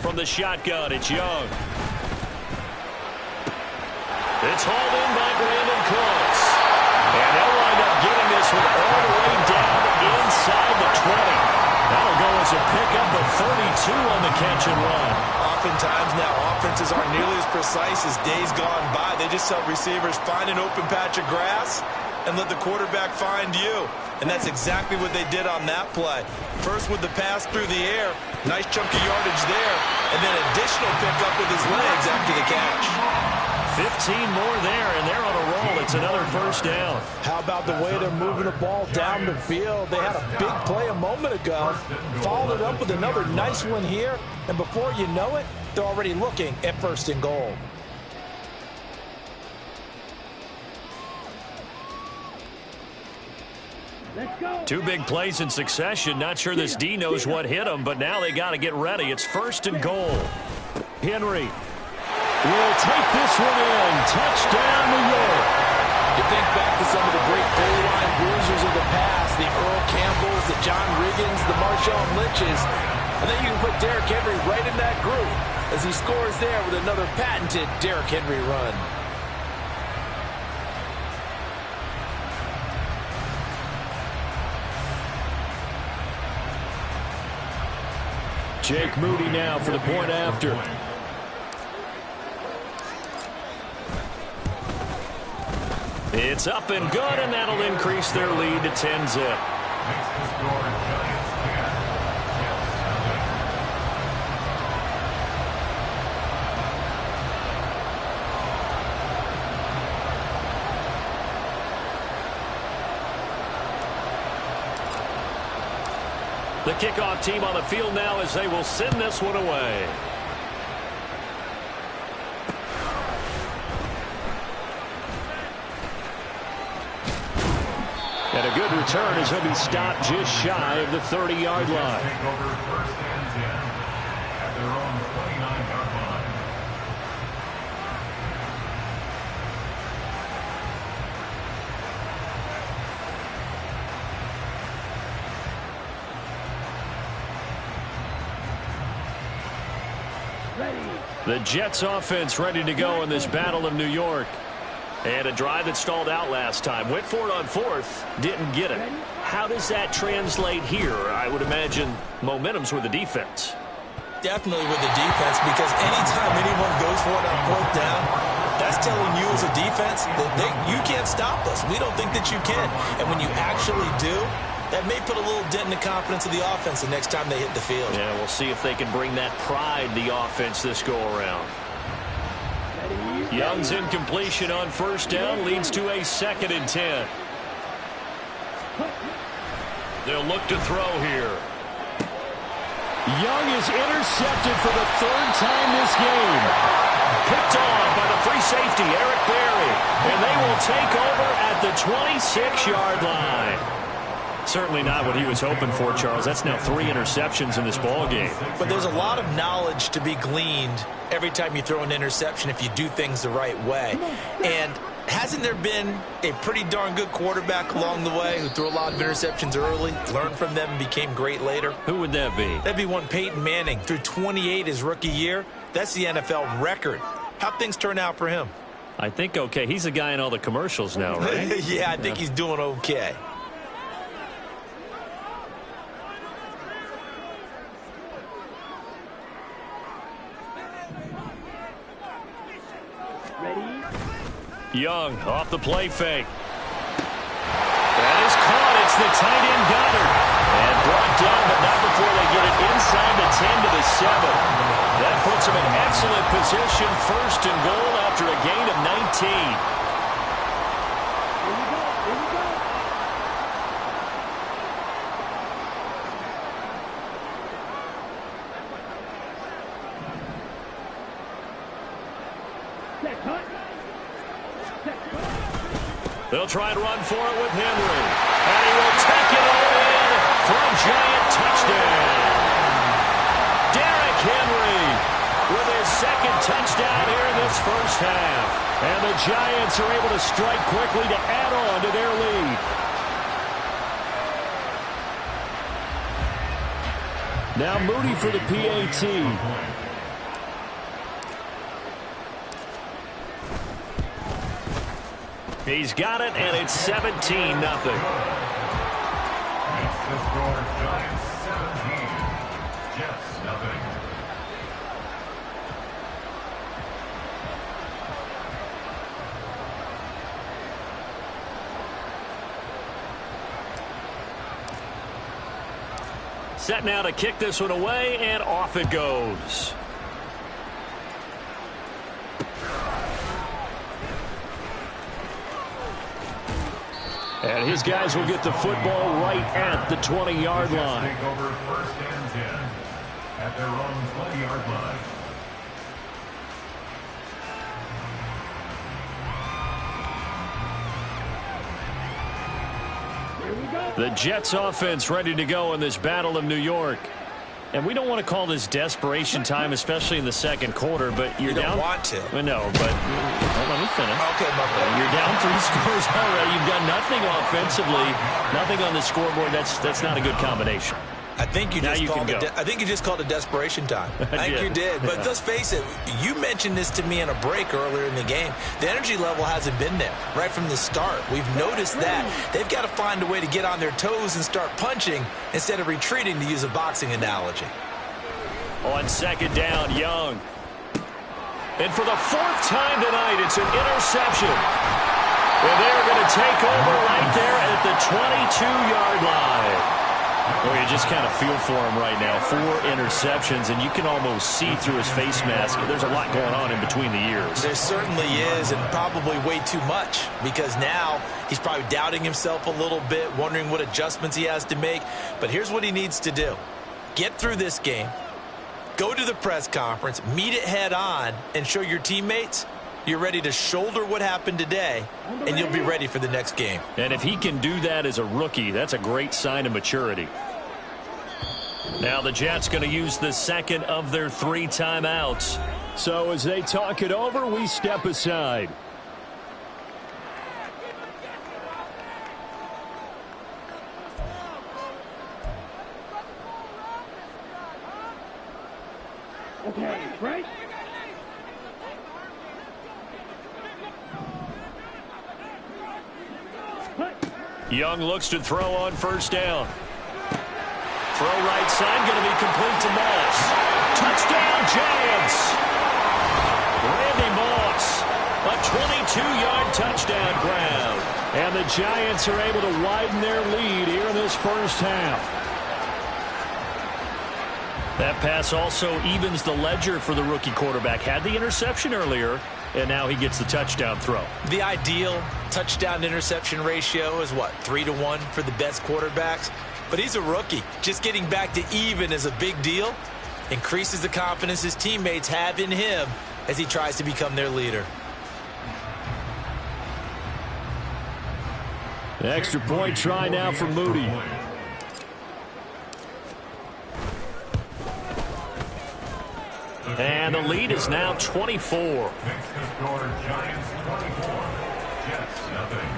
From the shotgun, it's Young. It's hauled in by Brandon Close. And they'll wind up getting this one all the way down inside the 20. That'll go as a pickup of 32 on the catch and run. Oftentimes now offenses aren't nearly as precise as days gone by. They just help receivers find an open patch of grass and let the quarterback find you. And that's exactly what they did on that play. First with the pass through the air. Nice chunk of yardage there. And then additional pickup with his legs after the catch. 15 more there, and they're on a roll. It's another first down. How about the way they're moving the ball down the field? They had a big play a moment ago, followed it up with another nice one here, and before you know it, they're already looking at 1st and goal. Let's go. 2 big plays in succession. Not sure this D knows what hit him, but now they got to get ready. It's 1st and goal. Henry will take this one in. Touchdown, New York. You think back to some of the great goal line bruisers of the past, the Earl Campbells, the John Riggins, the Marshawn Lynches, and then you can put Derrick Henry right in that group as he scores there with another patented Derrick Henry run. Jake Moody now for the point after. It's up and good, and that'll increase their lead to 10-zip. The kickoff team on the field now as they will send this one away. And a good return as he'll be stopped just shy of the 30-yard line. Take over 1st and 10 at their own 29-yard line. The Jets offense ready to go in this Battle of New York. And a drive that stalled out last time. Went for it on 4th. Didn't get it. How does that translate here? I would imagine momentum's with the defense. Definitely with the defense, because anytime anyone goes for it on 4th down, that's telling you as a defense that you can't stop us. We don't think that you can. And when you actually do, that may put a little dent in the confidence of the offense the next time they hit the field. Yeah, we'll see if they can bring that pride, the offense, this go-around. Young's incompletion on 1st down leads to a 2nd and 10. They'll look to throw here. Young is intercepted for the 3rd time this game. Picked on by the free safety, Eric Berry. And they will take over at the 26-yard line. Certainly not what he was hoping for, Charles. That's now 3 interceptions in this ballgame. But there's a lot of knowledge to be gleaned every time you throw an interception if you do things the right way. And hasn't there been a pretty darn good quarterback along the way who threw a lot of interceptions early, learned from them, and became great later? Who would that be? That'd be one Peyton Manning. Threw 28 his rookie year. That's the NFL record. How'd things turn out for him? I think okay. He's a guy in all the commercials now, right? Yeah, I think he's doing okay. Young off the play fake. That is caught. It's the tight end Goddard. And brought down, but not before they get it inside the 10 to the 7. That puts them in excellent position. 1st and goal after a gain of 19. Set, cut. Set, cut. They'll try and run for it with Henry. And he will take it all in for a giant touchdown. Derrick Henry with his second touchdown here in this first half. And the Giants are able to strike quickly to add on to their lead. Now Moody for the PAT. He's got it, and it's 17-0. It's the score, Giants 17, Jets nothing. Set now to kick this one away, and off it goes. And his guys will get the football right at the 20-yard line. Take over first and 10 at their own 20-yard line. The Jets offense ready to go in this Battle of New York. And we don't want to call this desperation time, especially in the second quarter, but you're down. You don't want to. Well, no, but let me finish. Okay, my bad. You're down 3 scores already. You've done nothing offensively, nothing on the scoreboard. That's not a good combination. I think you just called it desperation time. I think you did. But let's face it, you mentioned this to me in a break earlier in the game. The energy level hasn't been there right from the start. We've noticed that. They've got to find a way to get on their toes and start punching instead of retreating, to use a boxing analogy. On second down, Young. And for the 4th time tonight, it's an interception. And they're going to take over right there at the 22-yard line. Well, you just kind of feel for him right now. 4 interceptions, and you can almost see through his face mask. There's a lot going on in between the ears. There certainly is, and probably way too much, because now he's probably doubting himself a little bit, wondering what adjustments he has to make. But here's what he needs to do. Get through this game, go to the press conference, meet it head on, and show your teammates you're ready to shoulder what happened today, and you'll be ready for the next game. And if he can do that as a rookie, that's a great sign of maturity. Now the Jets going to use the second of their 3 timeouts. So as they talk it over, we step aside. Okay, right? Young looks to throw on first down. Throw right side, going to be complete to Moss. Touchdown, Giants! Randy Moss, a 22-yard touchdown grab. And the Giants are able to widen their lead here in this first half. That pass also evens the ledger for the rookie quarterback. Had the interception earlier, and now he gets the touchdown throw. The ideal touchdown-interception ratio is what, 3-to-1 for the best quarterbacks? But he's a rookie. Just getting back to even is a big deal. Increases the confidence his teammates have in him as he tries to become their leader. The extra point try now for Moody. And the lead is now 24. Next to score, Giants 24, Jets nothing.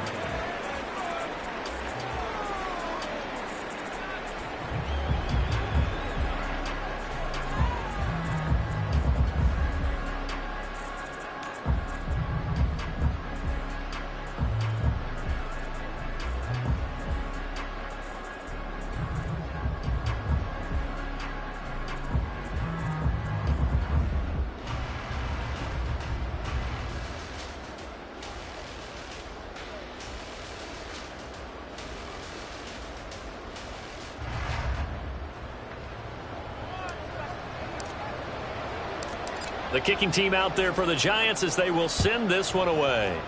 The kicking team out there for the Giants as they will send this one away.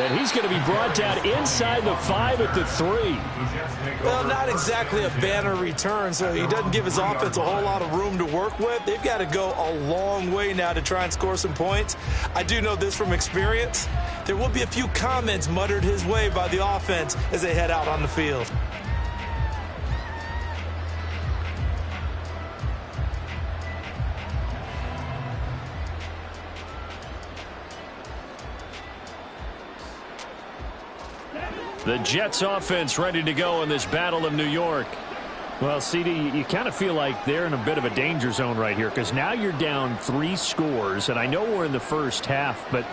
And he's going to be brought down inside the 5 at the 3. Well, not exactly a banner return, so he doesn't give his offense a whole lot of room to work with. They've got to go a long way now to try and score some points. I do know this from experience. There will be a few comments muttered his way by the offense as they head out on the field. The Jets offense ready to go in this Battle of New York. Well, CD, you kind of feel like they're in a bit of a danger zone right here because now you're down 3 scores, and I know we're in the first half, but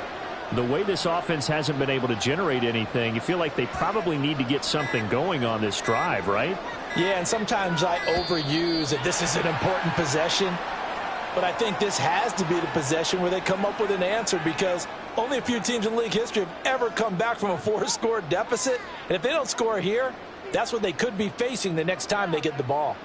the way this offense hasn't been able to generate anything, you feel like they probably need to get something going on this drive, right? Yeah, and sometimes I overuse that this is an important possession, but I think this has to be the possession where they come up with an answer because only a few teams in league history have ever come back from a 4-score deficit. And if they don't score here, that's what they could be facing the next time they get the ball.